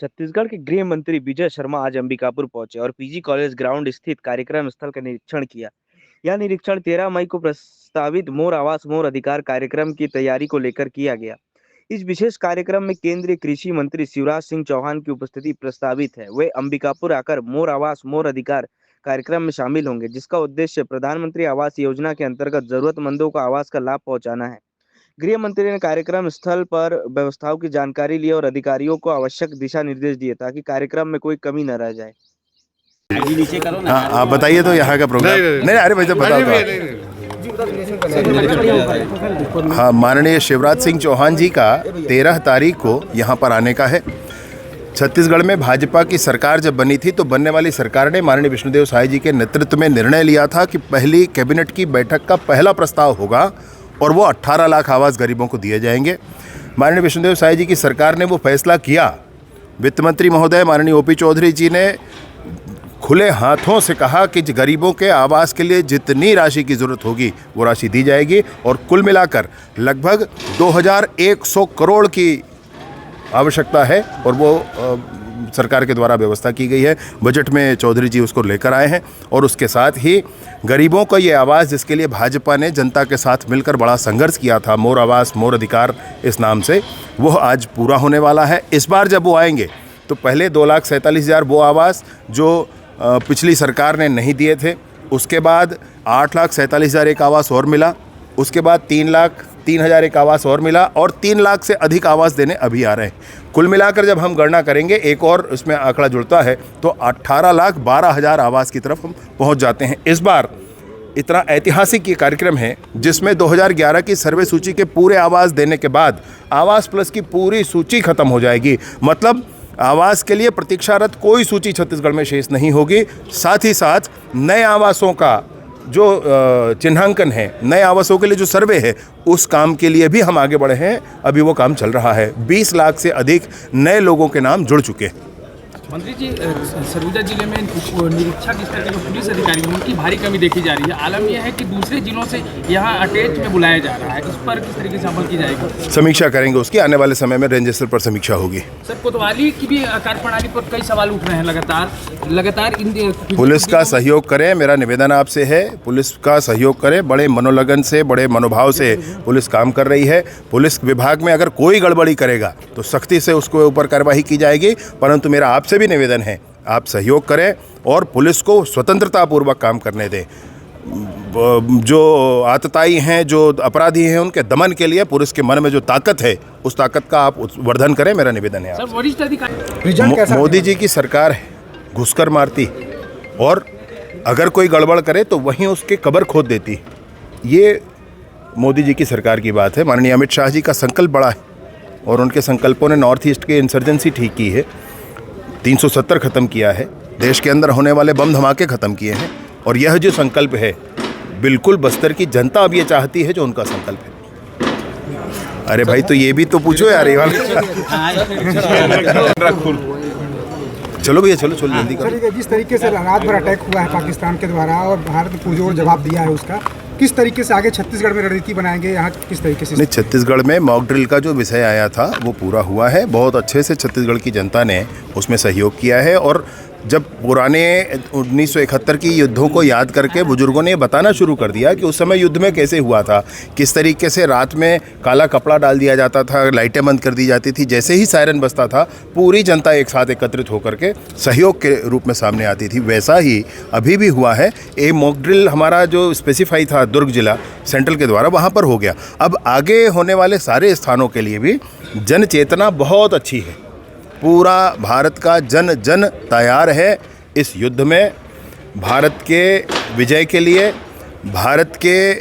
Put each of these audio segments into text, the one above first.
छत्तीसगढ़ के गृह मंत्री विजय शर्मा आज अंबिकापुर पहुंचे और पीजी कॉलेज ग्राउंड स्थित कार्यक्रम स्थल का निरीक्षण किया। यह निरीक्षण 13 मई को प्रस्तावित मोर आवास मोर अधिकार कार्यक्रम की तैयारी को लेकर किया गया। इस विशेष कार्यक्रम में केंद्रीय कृषि मंत्री शिवराज सिंह चौहान की उपस्थिति प्रस्तावित है। वे अंबिकापुर आकर मोर आवास मोर अधिकार कार्यक्रम में शामिल होंगे, जिसका उद्देश्य प्रधानमंत्री आवास योजना के अंतर्गत जरूरतमंदों को आवास का लाभ पहुंचाना है। गृह मंत्री ने कार्यक्रम स्थल पर व्यवस्थाओं की जानकारी ली और अधिकारियों को आवश्यक दिशा निर्देश दिए ताकि कार्यक्रम में कोई कमी न रह जाए। हाँ, आप बताइए तो यहाँ का प्रोग्राम नहीं, अरे भाई बताओ तो। हाँ, माननीय शिवराज सिंह चौहान जी का 13 तारीख को यहाँ पर आने का है। छत्तीसगढ़ में भाजपा की सरकार जब बनी थी तो बनने वाली सरकार ने माननीय विष्णुदेव साय जी के नेतृत्व में निर्णय लिया था कि पहली कैबिनेट की बैठक का पहला प्रस्ताव होगा और वो 18 लाख आवास गरीबों को दिए जाएंगे। माननीय विष्णुदेव साय जी की सरकार ने वो फैसला किया। वित्त मंत्री महोदय माननीय ओपी चौधरी जी ने खुले हाथों से कहा कि गरीबों के आवास के लिए जितनी राशि की ज़रूरत होगी वो राशि दी जाएगी और कुल मिलाकर लगभग 2100 करोड़ की आवश्यकता है और वो सरकार के द्वारा व्यवस्था की गई है। बजट में चौधरी जी उसको लेकर आए हैं और उसके साथ ही गरीबों को ये आवास, जिसके लिए भाजपा ने जनता के साथ मिलकर बड़ा संघर्ष किया था, मोर आवास मोर अधिकार इस नाम से, वो आज पूरा होने वाला है। इस बार जब वो आएंगे तो पहले 2,47,000 वो आवास जो पिछली सरकार ने नहीं दिए थे, उसके बाद 8,47,000 एक आवास और मिला, उसके बाद 3,03,000 एक आवास और मिला और 3 लाख से अधिक आवास देने अभी आ रहे हैं। कुल मिलाकर जब हम गणना करेंगे एक और उसमें आंकड़ा जुड़ता है तो 18,12,000 आवास की तरफ हम पहुंच जाते हैं। इस बार इतना ऐतिहासिक ये कार्यक्रम है जिसमें 2011 की सर्वे सूची के पूरे आवास देने के बाद आवास प्लस की पूरी सूची खत्म हो जाएगी। मतलब आवास के लिए प्रतीक्षारत कोई सूची छत्तीसगढ़ में शेष नहीं होगी। साथ ही साथ नए आवासों का जो चिन्हांकन है, नए आवासों के लिए जो सर्वे है, उस काम के लिए भी हम आगे बढ़े हैं। अभी वो काम चल रहा है। 20 लाख से अधिक नए लोगों के नाम जुड़ चुके हैं। मंत्री जी, सरगुजा जिले में निरीक्षक स्तर के जो पुलिस अधिकारी हैं उनकी भारी कमी देखी जा रही है। आलम यह है कि दूसरे जिलों से यहाँ अटैच में बुलाया जा रहा है, इस पर किस तरीके से अमल की जाएगी? समीक्षा करेंगे उसकी, आने वाले समय में रेंज स्तर पर समीक्षा होगी। सर, कोतवाली की भी कार्यप्रणाली पर कई सवाल उठ रहे हैं लगातार पुलिस का सहयोग करें, मेरा निवेदन आपसे है। पुलिस का सहयोग करें, बड़े मनोलगन से, बड़े मनोभाव से पुलिस काम कर रही है। पुलिस विभाग में अगर कोई गड़बड़ी करेगा तो सख्ती से उसके ऊपर कार्रवाई की जाएगी। परंतु मेरा आपसे भी निवेदन है, आप सहयोग करें और पुलिस को स्वतंत्रता पूर्वक काम करने दें। जो आतताई हैं, जो अपराधी हैं, उनके दमन के लिए पुलिस के मन में जो ताकत है, उस ताकत का आप वर्धन करें, मेरा निवेदन है। सर, वरिष्ठ अधिकारी मोदी जी की सरकार है, घुसकर मारती और अगर कोई गड़बड़ करे तो वहीं उसके कब्र खोद देती। ये मोदी जी की सरकार की बात है। माननीय अमित शाह जी का संकल्प बड़ा है और उनके संकल्पों ने नॉर्थ ईस्ट के इंसर्जेंसी ठीक की है, 370 ख़त्म किया है, देश के अंदर होने वाले बम धमाके ख़त्म किए हैं। और यह जो संकल्प है, बिल्कुल बस्तर की जनता अब ये चाहती है जो उनका संकल्प है। अरे भाई, तो ये भी तो पूछो यार, ये वाला चलो भैया, चलो जल्दी करो। जिस तरीके से रात भर अटैक हुआ है पाकिस्तान के द्वारा और भारत ने पुरजोर जवाब दिया है, उसका किस तरीके से आगे छत्तीसगढ़ में रणनीति बनाएंगे? यहाँ किस तरीके से? नहीं, छत्तीसगढ़ में मॉक ड्रिल का जो विषय आया था वो पूरा हुआ है। बहुत अच्छे से छत्तीसगढ़ की जनता ने उसमें सहयोग किया है और जब पुराने 1971 की युद्धों को याद करके बुजुर्गों ने बताना शुरू कर दिया कि उस समय युद्ध में कैसे हुआ था, किस तरीके से रात में काला कपड़ा डाल दिया जाता था, लाइटें बंद कर दी जाती थी, जैसे ही सायरन बजता था पूरी जनता एक साथ एकत्रित होकर के सहयोग के रूप में सामने आती थी। वैसा ही अभी भी हुआ है। ये मॉक ड्रिल हमारा जो स्पेसिफाई था दुर्ग जिला सेंट्रल के द्वारा, वहाँ पर हो गया। अब आगे होने वाले सारे स्थानों के लिए भी जन चेतना बहुत अच्छी है। पूरा भारत का जन तैयार है इस युद्ध में। भारत के विजय के लिए भारत के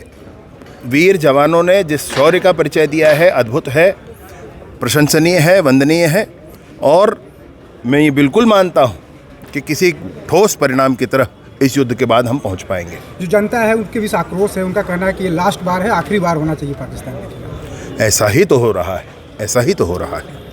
वीर जवानों ने जिस शौर्य का परिचय दिया है, अद्भुत है, प्रशंसनीय है, वंदनीय है। और मैं ये बिल्कुल मानता हूँ कि किसी ठोस परिणाम की तरफ इस युद्ध के बाद हम पहुँच पाएंगे। जो जनता है उनके भी आक्रोश है, उनका कहना है कि ये लास्ट बार है, आखिरी बार होना चाहिए पाकिस्तान में। ऐसा ही तो हो रहा है, ऐसा ही तो हो रहा है।